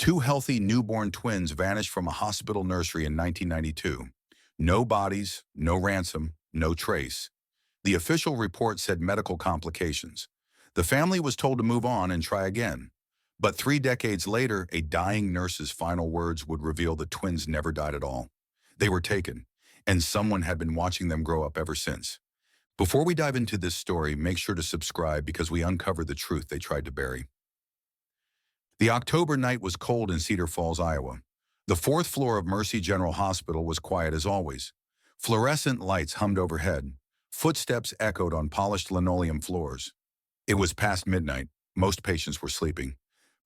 Two healthy newborn twins vanished from a hospital nursery in 1992. No bodies, no ransom, no trace. The official report said medical complications. The family was told to move on and try again. But 3 decades later, a dying nurse's final words would reveal the twins never died at all. They were taken, and someone had been watching them grow up ever since. Before we dive into this story, make sure to subscribe because we uncover the truth they tried to bury. The October night was cold in Cedar Falls, Iowa. The fourth floor of Mercy General Hospital was quiet as always. Fluorescent lights hummed overhead. Footsteps echoed on polished linoleum floors. It was past midnight. Most patients were sleeping.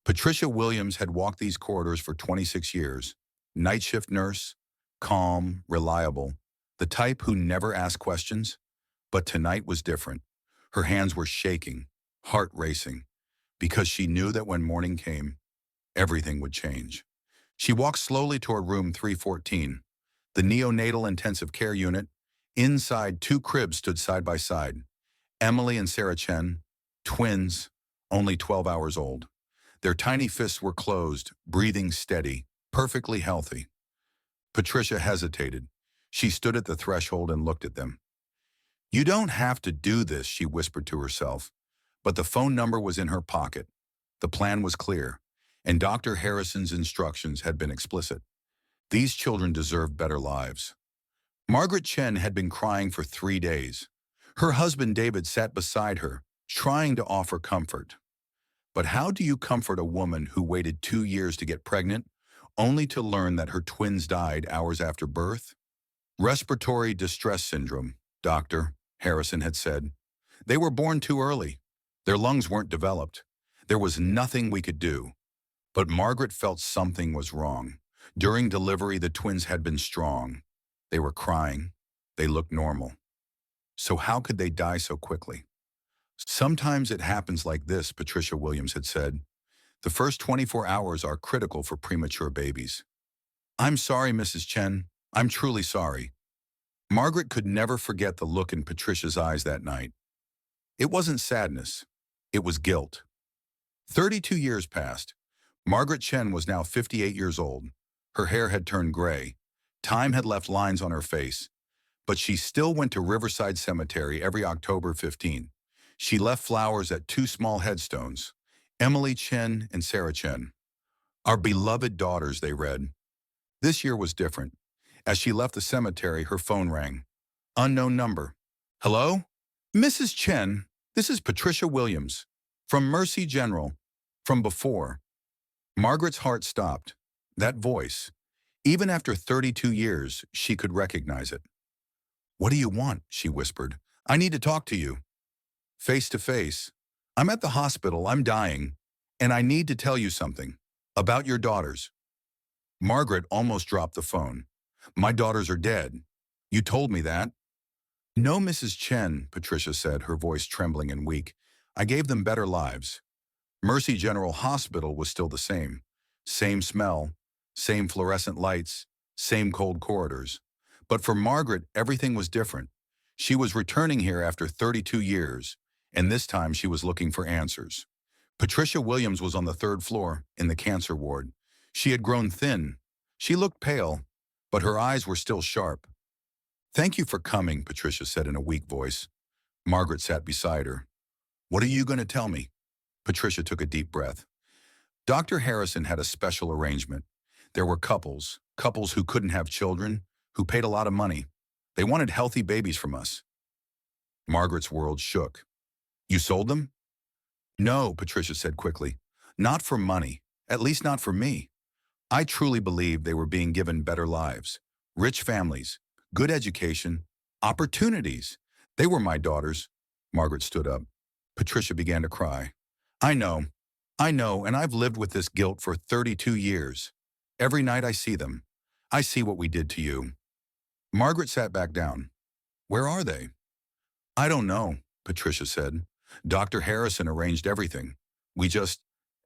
Patricia Williams had walked these corridors for 26 years. Night shift nurse, calm, reliable, the type who never asked questions. But tonight was different. Her hands were shaking, heart racing, because she knew that when morning came, everything would change. She walked slowly toward room 314, the neonatal intensive care unit. Inside, two cribs stood side by side. Emily and Sarah Chen, twins, only 12 hours old. Their tiny fists were closed, breathing steady, perfectly healthy. Patricia hesitated. She stood at the threshold and looked at them. "You don't have to do this," she whispered to herself. But the phone number was in her pocket. The plan was clear, and Dr. Harrison's instructions had been explicit. These children deserved better lives. Margaret Chen had been crying for 3 days. Her husband David sat beside her, trying to offer comfort. But how do you comfort a woman who waited 2 years to get pregnant, only to learn that her twins died hours after birth? Respiratory distress syndrome, Dr. Harrison had said. They were born too early. Their lungs weren't developed. There was nothing we could do. But Margaret felt something was wrong. During delivery, the twins had been strong. They were crying. They looked normal. So how could they die so quickly? "Sometimes it happens like this," Patricia Williams had said. "The first 24 hours are critical for premature babies." "I'm sorry, Mrs. Chen. I'm truly sorry." Margaret could never forget the look in Patricia's eyes that night. It wasn't sadness. It was guilt. 32 years passed. Margaret Chen was now 58 years old. Her hair had turned gray. Time had left lines on her face. But she still went to Riverside Cemetery every October 15. She left flowers at 2 small headstones, Emily Chen and Sarah Chen. "Our beloved daughters," they read. This year was different. As she left the cemetery, her phone rang. Unknown number. "Hello? Mrs. Chen, this is Patricia Williams. From Mercy General. From before." Margaret's heart stopped. That voice. Even after 32 years, she could recognize it. "What do you want?" she whispered. "I need to talk to you." Face to face. "I'm at the hospital. I'm dying. And I need to tell you something. About your daughters." Margaret almost dropped the phone. "My daughters are dead. You told me that." "No, Mrs. Chen," Patricia said, her voice trembling and weak. "I gave them better lives." Mercy General Hospital was still the same. Same smell, same fluorescent lights, same cold corridors. But for Margaret, everything was different. She was returning here after 32 years, and this time she was looking for answers. Patricia Williams was on the 3rd floor, in the cancer ward. She had grown thin. She looked pale, but her eyes were still sharp. "Thank you for coming," Patricia said in a weak voice. Margaret sat beside her. "What are you going to tell me?" Patricia took a deep breath. Dr. Harrison had a special arrangement. There were couples who couldn't have children, who paid a lot of money. They wanted healthy babies from us. Margaret's world shook. "You sold them?" "No," Patricia said quickly. "Not for money, at least not for me. I truly believed they were being given better lives, rich families, good education, opportunities. They were my daughters." Margaret stood up. Patricia began to cry. I know, and I've lived with this guilt for 32 years. Every night I see them. I see what we did to you." Margaret sat back down. "Where are they?" "I don't know," Patricia said. "Dr. Harrison arranged everything.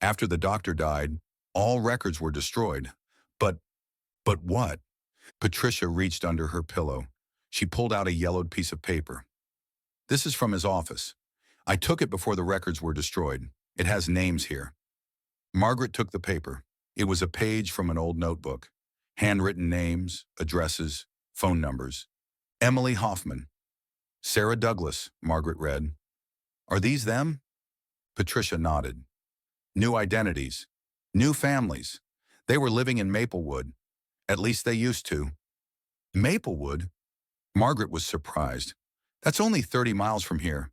After the doctor died, all records were destroyed. But what?" Patricia reached under her pillow. She pulled out a yellowed piece of paper. "This is from his office. I took it before the records were destroyed. It has names here." Margaret took the paper. It was a page from an old notebook. Handwritten names, addresses, phone numbers. Emily Hoffman. Sarah Douglas, Margaret read. Are these them? Patricia nodded. New identities. New families. They were living in Maplewood. At least they used to. Maplewood? Margaret was surprised. That's only 30 miles from here.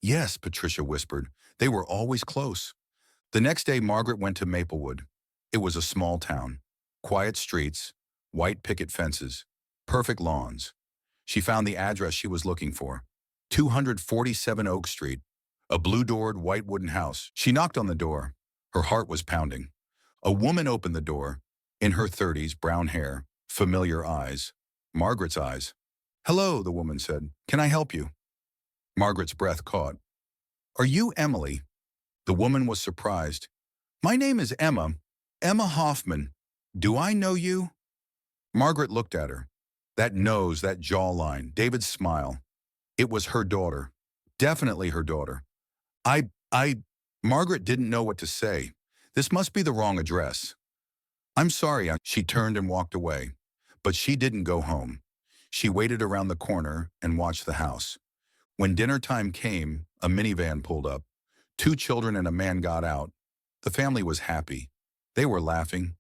Yes, Patricia whispered. They were always close. The next day, Margaret went to Maplewood. It was a small town. Quiet streets, white picket fences, perfect lawns. She found the address she was looking for. 247 Oak Street, a blue-doored white wooden house. She knocked on the door. Her heart was pounding. A woman opened the door. In her 30s, brown hair, familiar eyes. Margaret's eyes. Hello, the woman said. Can I help you? Margaret's breath caught. Are you Emily? The woman was surprised. My name is Emma. Emma Hoffman. Do I know you? Margaret looked at her. That nose, that jawline, David's smile. It was her daughter. Definitely her daughter. Margaret didn't know what to say. This must be the wrong address. I'm sorry, she turned and walked away. But she didn't go home. She waited around the corner and watched the house. When dinner time came, a minivan pulled up. 2 children and a man got out. The family was happy. They were laughing.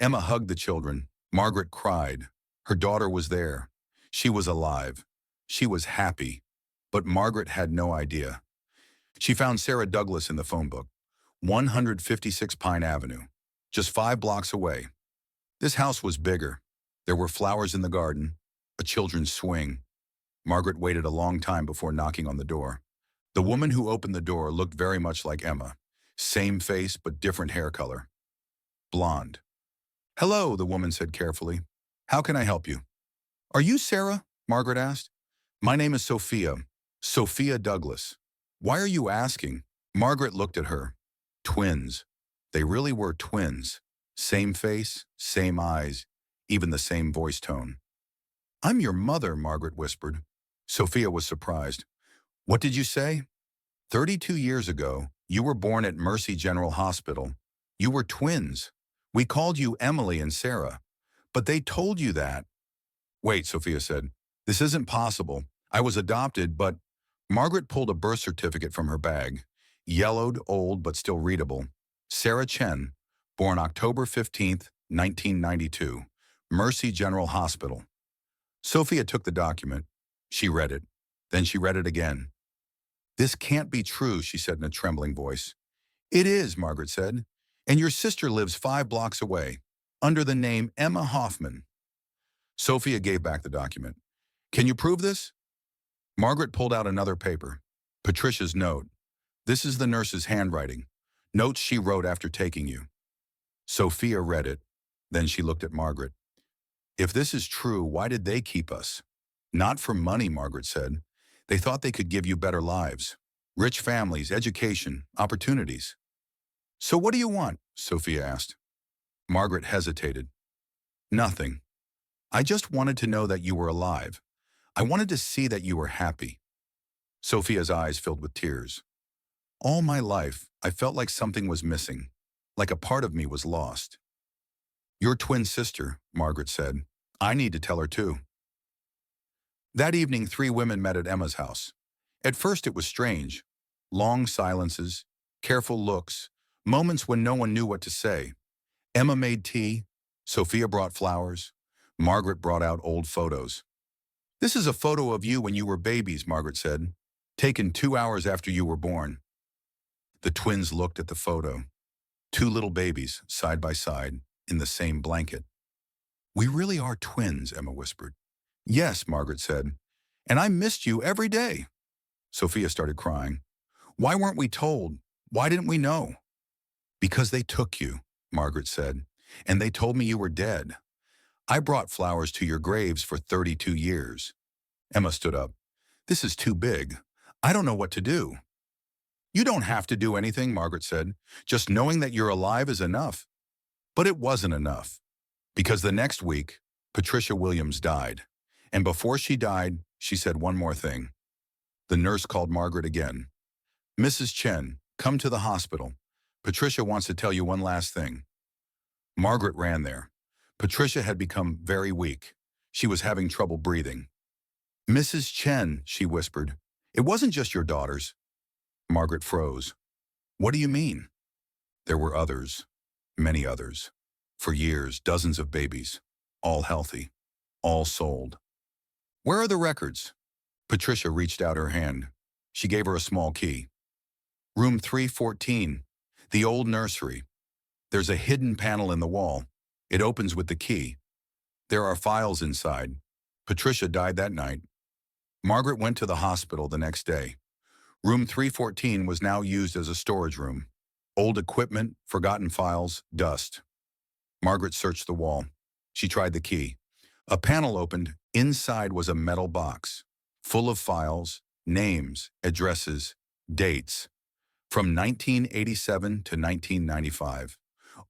Emma hugged the children. Margaret cried. Her daughter was there. She was alive. She was happy. But Margaret had no idea. She found Sarah Douglas in the phone book. 156 Pine Avenue. Just 5 blocks away. This house was bigger. There were flowers in the garden. A children's swing. Margaret waited a long time before knocking on the door. The woman who opened the door looked very much like Emma. Same face, but different hair color. Blonde. Hello, the woman said carefully. How can I help you? Are you Sarah? Margaret asked. My name is Sophia. Sophia Douglas. Why are you asking? Margaret looked at her. Twins. They really were twins. Same face, same eyes, even the same voice tone. I'm your mother, Margaret whispered. Sophia was surprised. What did you say? 32 years ago, you were born at Mercy General Hospital. You were twins. We called you Emily and Sarah. But they told you that. Wait, Sophia said. This isn't possible. I was adopted, but... Margaret pulled a birth certificate from her bag. Yellowed, old, but still readable. Sarah Chen, born October 15th, 1992. Mercy General Hospital. Sophia took the document. She read it. Then she read it again. This can't be true, she said in a trembling voice. It is, Margaret said. And your sister lives 5 blocks away, under the name Emma Hoffman. Sophia gave back the document. Can you prove this? Margaret pulled out another paper. Patricia's note. This is the nurse's handwriting. Notes she wrote after taking you. Sophia read it. Then she looked at Margaret. If this is true, why did they keep us? Not for money, Margaret said. They thought they could give you better lives. Rich families, education, opportunities. So what do you want? Sophia asked. Margaret hesitated. Nothing. I just wanted to know that you were alive. I wanted to see that you were happy. Sophia's eyes filled with tears. All my life, I felt like something was missing, like a part of me was lost. Your twin sister, Margaret said. I need to tell her too. That evening, 3 women met at Emma's house. At first it was strange. Long silences, careful looks, moments when no one knew what to say. Emma made tea. Sophia brought flowers. Margaret brought out old photos. This is a photo of you when you were babies, Margaret said, taken 2 hours after you were born. The twins looked at the photo. 2 little babies, side by side, in the same blanket. We really are twins, Emma whispered. Yes, Margaret said, and I missed you every day. Sophia started crying. Why weren't we told? Why didn't we know? Because they took you, Margaret said, and they told me you were dead. I brought flowers to your graves for 32 years. Emma stood up. This is too big. I don't know what to do. You don't have to do anything, Margaret said. Just knowing that you're alive is enough. But it wasn't enough. Because the next week, Patricia Williams died. And before she died, she said one more thing. The nurse called Margaret again. Mrs. Chen, come to the hospital. Patricia wants to tell you one last thing. Margaret ran there. Patricia had become very weak. She was having trouble breathing. "Mrs. Chen," she whispered, "it wasn't just your daughters." Margaret froze. "What do you mean?" There were others, many others. For years, dozens of babies, all healthy, all sold. "Where are the records?" Patricia reached out her hand. She gave her a small key. "Room 314, the old nursery. There's a hidden panel in the wall. It opens with the key. There are files inside. Patricia died that night." Margaret went to the hospital the next day. Room 314 was now used as a storage room. Old equipment, forgotten files, dust. Margaret searched the wall. She tried the key. A panel opened. Inside was a metal box, full of files, names, addresses, dates. From 1987 to 1995.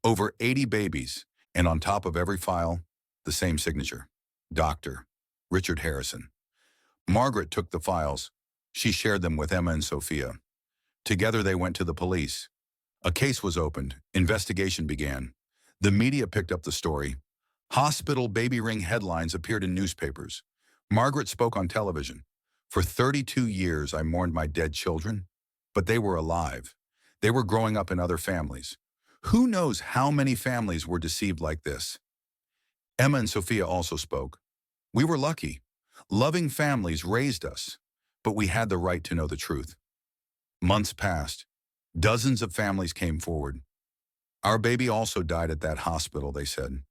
Over 80 babies, and on top of every file, the same signature. Dr. Richard Harrison. Margaret took the files. She shared them with Emma and Sophia. Together they went to the police. A case was opened. Investigation began. The media picked up the story. Hospital baby ring headlines appeared in newspapers. Margaret spoke on television. "For 32 years I mourned my dead children, but they were alive. They were growing up in other families. Who knows how many families were deceived like this?" Emma and Sophia also spoke. "We were lucky. Loving families raised us, but we had the right to know the truth." Months passed. Dozens of families came forward. "Our baby also died at that hospital," they said.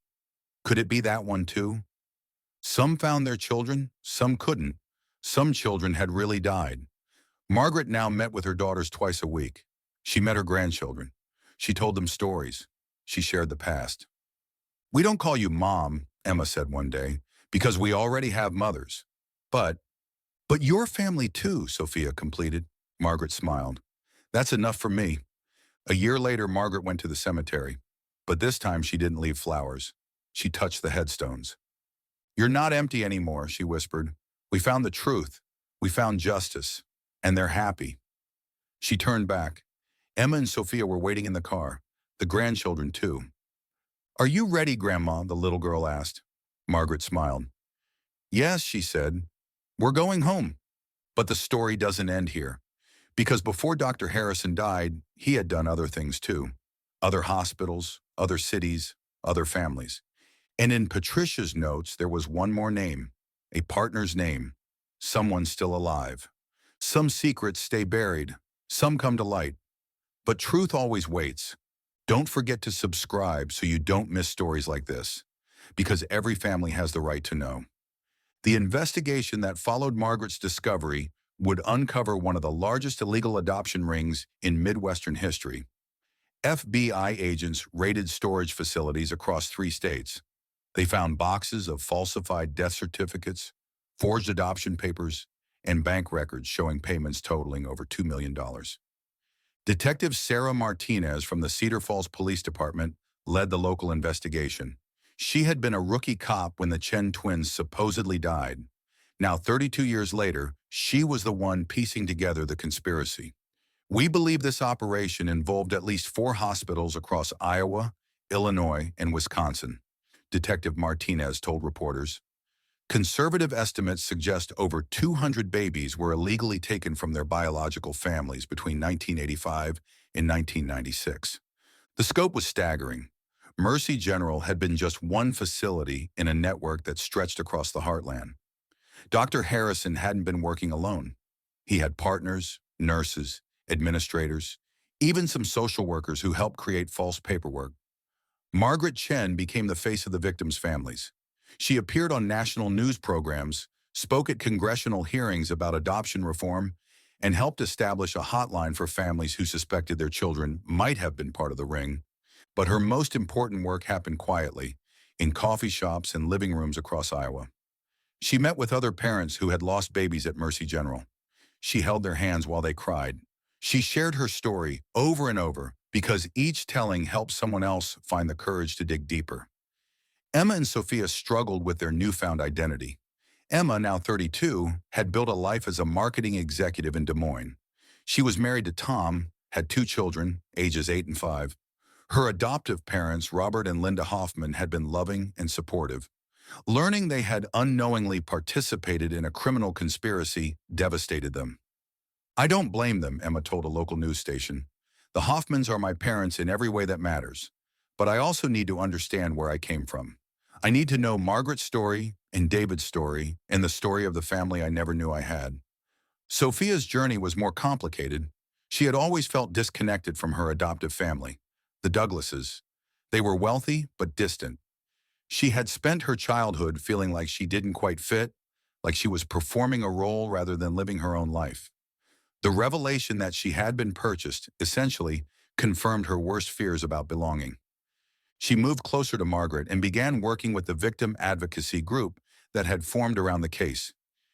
Could it be that one too? Some found their children, some couldn't. Some children had really died. Margaret now met with her daughters twice a week. She met her grandchildren. She told them stories. She shared the past. "We don't call you Mom," Emma said one day, "because we already have mothers. But your family too," Sophia completed. Margaret smiled. "That's enough for me." A year later, Margaret went to the cemetery. But this time she didn't leave flowers. She touched the headstones. "You're not empty anymore," she whispered. "We found the truth. We found justice. And they're happy." She turned back. Emma and Sophia were waiting in the car. The grandchildren too. "Are you ready, Grandma?" the little girl asked. Margaret smiled. "Yes," she said. "We're going home." But the story doesn't end here. Because before Dr. Harrison died, he had done other things too. Other hospitals, other cities, other families. And in Patricia's notes, there was one more name, a partner's name, someone still alive. Some secrets stay buried, some come to light. But truth always waits. Don't forget to subscribe so you don't miss stories like this, because every family has the right to know. The investigation that followed Margaret's discovery would uncover one of the largest illegal adoption rings in Midwestern history. FBI agents raided storage facilities across 3 states. They found boxes of falsified death certificates, forged adoption papers, and bank records showing payments totaling over $2 million. Detective Sarah Martinez from the Cedar Falls Police Department led the local investigation. She had been a rookie cop when the Chen twins supposedly died. Now, 32 years later, she was the one piecing together the conspiracy. "We believe this operation involved at least 4 hospitals across Iowa, Illinois, and Wisconsin," Detective Martinez told reporters. Conservative estimates suggest over 200 babies were illegally taken from their biological families between 1985 and 1996. The scope was staggering. Mercy General had been just one facility in a network that stretched across the heartland. Dr. Harrison hadn't been working alone. He had partners, nurses, administrators, even some social workers who helped create false paperwork. Margaret Chen became the face of the victims' families. She appeared on national news programs, spoke at congressional hearings about adoption reform, and helped establish a hotline for families who suspected their children might have been part of the ring. But her most important work happened quietly, in coffee shops and living rooms across Iowa. She met with other parents who had lost babies at Mercy General. She held their hands while they cried. She shared her story over and over because each telling helped someone else find the courage to dig deeper. Emma and Sophia struggled with their newfound identity. Emma, now 32, had built a life as a marketing executive in Des Moines. She was married to Tom, had 2 children, ages 8 and 5. Her adoptive parents, Robert and Linda Hoffman, had been loving and supportive. Learning they had unknowingly participated in a criminal conspiracy devastated them. "I don't blame them," Emma told a local news station. "The Hoffmans are my parents in every way that matters. But I also need to understand where I came from. I need to know Margaret's story and David's story and the story of the family I never knew I had." Sophia's journey was more complicated. She had always felt disconnected from her adoptive family, the Douglases. They were wealthy but distant. She had spent her childhood feeling like she didn't quite fit, like she was performing a role rather than living her own life. The revelation that she had been purchased, essentially, confirmed her worst fears about belonging. She moved closer to Margaret and began working with the victim advocacy group that had formed around the case.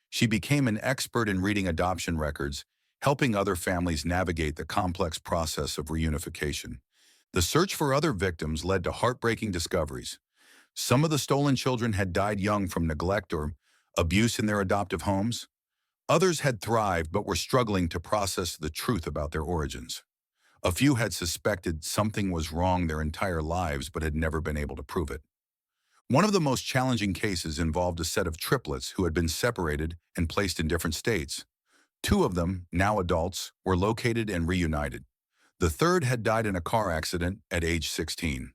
She became an expert in reading adoption records, helping other families navigate the complex process of reunification. The search for other victims led to heartbreaking discoveries. Some of the stolen children had died young from neglect or abuse in their adoptive homes. Others had thrived but were struggling to process the truth about their origins. A few had suspected something was wrong their entire lives but had never been able to prove it. One of the most challenging cases involved a set of triplets who had been separated and placed in different states. Two of them, now adults, were located and reunited. The third had died in a car accident at age 16.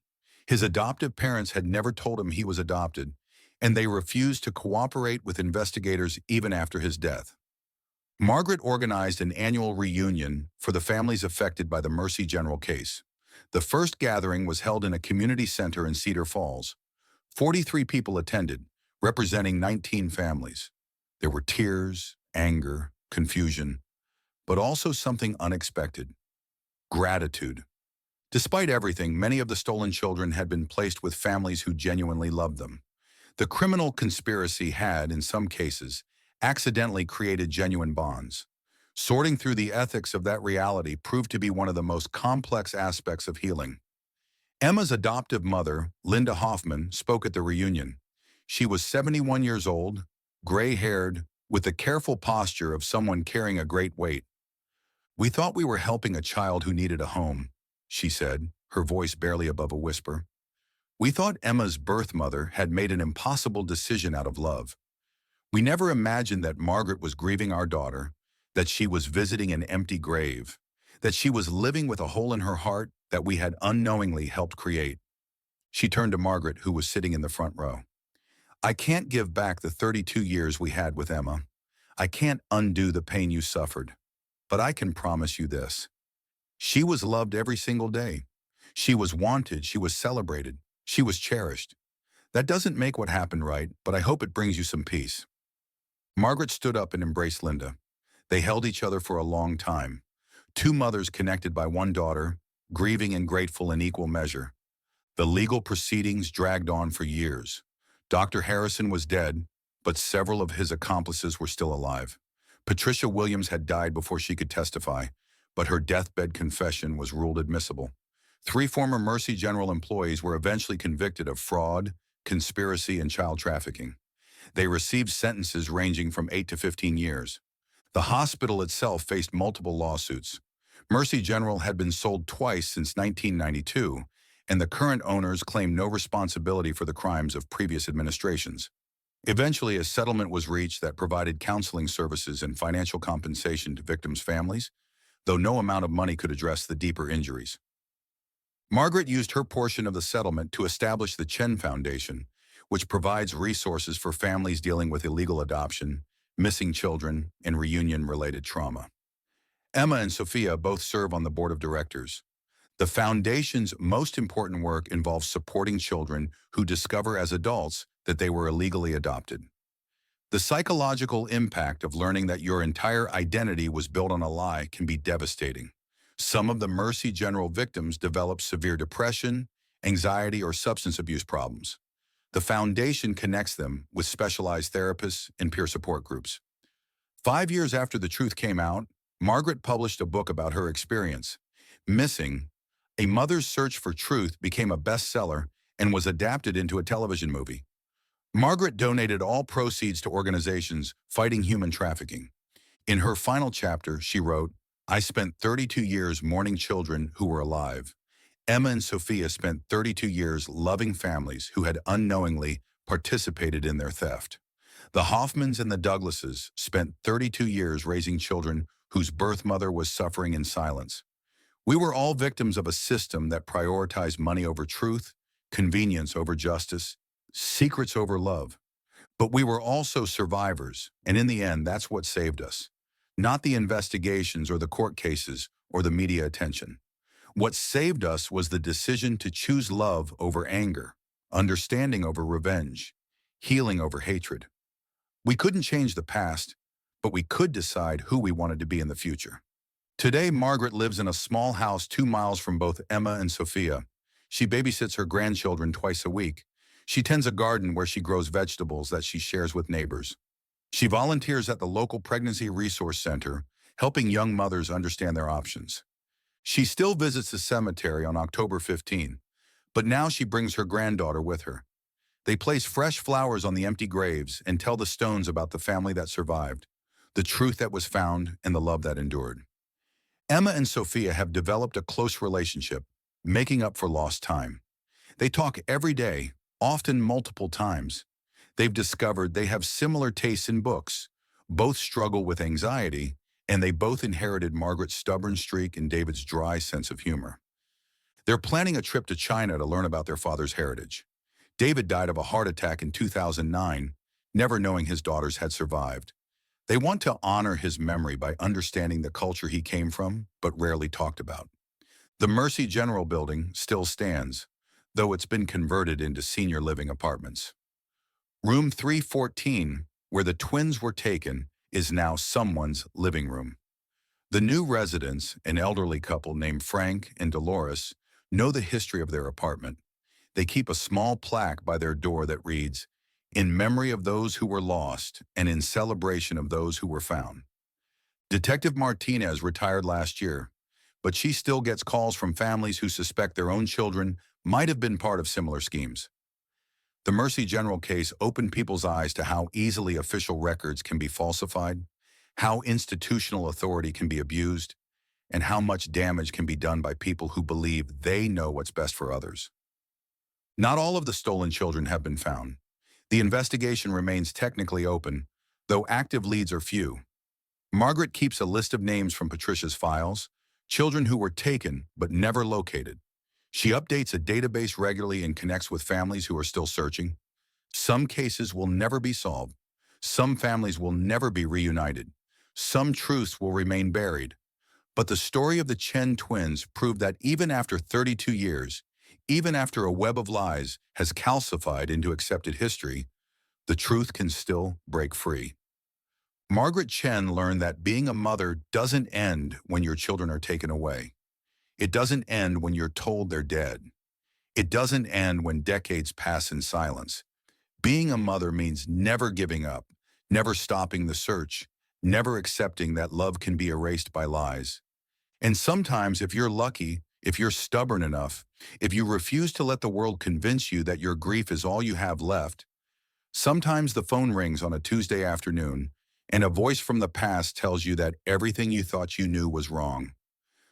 His adoptive parents had never told him he was adopted, and they refused to cooperate with investigators even after his death. Margaret organized an annual reunion for the families affected by the Mercy General case. The first gathering was held in a community center in Cedar Falls. 43 people attended, representing 19 families. There were tears, anger, confusion, but also something unexpected: gratitude. Despite everything, many of the stolen children had been placed with families who genuinely loved them. The criminal conspiracy had, in some cases, accidentally created genuine bonds. Sorting through the ethics of that reality proved to be one of the most complex aspects of healing. Emma's adoptive mother, Linda Hoffman, spoke at the reunion. She was 71 years old, gray-haired, with the careful posture of someone carrying a great weight. "We thought we were helping a child who needed a home," she said, her voice barely above a whisper. "We thought Emma's birth mother had made an impossible decision out of love. We never imagined that Margaret was grieving our daughter, that she was visiting an empty grave, that she was living with a hole in her heart that we had unknowingly helped create." She turned to Margaret, who was sitting in the front row. "I can't give back the 32 years we had with Emma. I can't undo the pain you suffered. But I can promise you this: she was loved every single day. She was wanted, she was celebrated, she was cherished. That doesn't make what happened right, but I hope it brings you some peace." Margaret stood up and embraced Linda. They held each other for a long time. Two mothers connected by one daughter, grieving and grateful in equal measure. The legal proceedings dragged on for years. Dr. Harrison was dead, but several of his accomplices were still alive. Patricia Williams had died before she could testify, but her deathbed confession was ruled admissible. 3 former Mercy General employees were eventually convicted of fraud, conspiracy, and child trafficking. They received sentences ranging from 8 to 15 years. The hospital itself faced multiple lawsuits. Mercy General had been sold twice since 1992, and the current owners claimed no responsibility for the crimes of previous administrations. Eventually, a settlement was reached that provided counseling services and financial compensation to victims' families, though no amount of money could address the deeper injuries. Margaret used her portion of the settlement to establish the Chen Foundation, which provides resources for families dealing with illegal adoption, missing children, and reunion-related trauma. Emma and Sophia both serve on the board of directors. The foundation's most important work involves supporting children who discover as adults that they were illegally adopted. The psychological impact of learning that your entire identity was built on a lie can be devastating. Some of the Mercy General victims developed severe depression, anxiety, or substance abuse problems. The foundation connects them with specialized therapists and peer support groups. 5 years after the truth came out, Margaret published a book about her experience. Missing: A Mother's Search for Truth became a bestseller and was adapted into a television movie. Margaret donated all proceeds to organizations fighting human trafficking. In her final chapter, she wrote, "I spent 32 years mourning children who were alive. Emma and Sophia spent 32 years loving families who had unknowingly participated in their theft. The Hoffmans and the Douglases spent 32 years raising children whose birth mother was suffering in silence. We were all victims of a system that prioritized money over truth, convenience over justice, secrets over love. But we were also survivors, and in the end, that's what saved us. Not the investigations or the court cases or the media attention. What saved us was the decision to choose love over anger, understanding over revenge, healing over hatred. We couldn't change the past, but we could decide who we wanted to be in the future. Today, Margaret lives in a small house 2 miles from both Emma and Sophia. She babysits her grandchildren twice a week. She tends a garden where she grows vegetables that she shares with neighbors. She volunteers at the local pregnancy resource center, helping young mothers understand their options. She still visits the cemetery on October 15, but now she brings her granddaughter with her. They place fresh flowers on the empty graves and tell the stones about the family that survived, the truth that was found, and the love that endured. Emma and Sophia have developed a close relationship, making up for lost time. They talk every day, often multiple times. They've discovered they have similar tastes in books, both struggle with anxiety, and they both inherited Margaret's stubborn streak and David's dry sense of humor. They're planning a trip to China to learn about their father's heritage. David died of a heart attack in 2009, never knowing his daughters had survived. They want to honor his memory by understanding the culture he came from, but rarely talked about. The Mercy General Building still stands, though it's been converted into senior living apartments. Room 314, where the twins were taken, is now someone's living room. The new residents, an elderly couple named Frank and Dolores, know the history of their apartment. They keep a small plaque by their door that reads, "In memory of those who were lost and in celebration of those who were found." Detective Martinez retired last year, but she still gets calls from families who suspect their own children might have been part of similar schemes. The Mercy General case opened people's eyes to how easily official records can be falsified, how institutional authority can be abused, and how much damage can be done by people who believe they know what's best for others. Not all of the stolen children have been found. The investigation remains technically open, though active leads are few. Margaret keeps a list of names from Patricia's files, children who were taken but never located. She updates a database regularly and connects with families who are still searching. Some cases will never be solved. Some families will never be reunited. Some truths will remain buried. But the story of the Chen twins proved that even after 32 years, even after a web of lies has calcified into accepted history, the truth can still break free. Margaret Chen learned that being a mother doesn't end when your children are taken away. It doesn't end when you're told they're dead. It doesn't end when decades pass in silence. Being a mother means never giving up, never stopping the search, never accepting that love can be erased by lies. And sometimes, if you're lucky, if you're stubborn enough, if you refuse to let the world convince you that your grief is all you have left, sometimes the phone rings on a Tuesday afternoon and a voice from the past tells you that everything you thought you knew was wrong.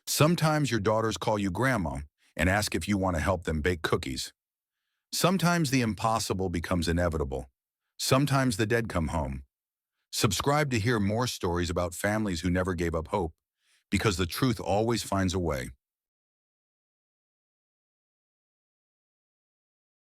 Sometimes your daughters call you grandma and ask if you want to help them bake cookies. Sometimes the impossible becomes inevitable. Sometimes the dead come home. Subscribe to hear more stories about families who never gave up hope, because the truth always finds a way.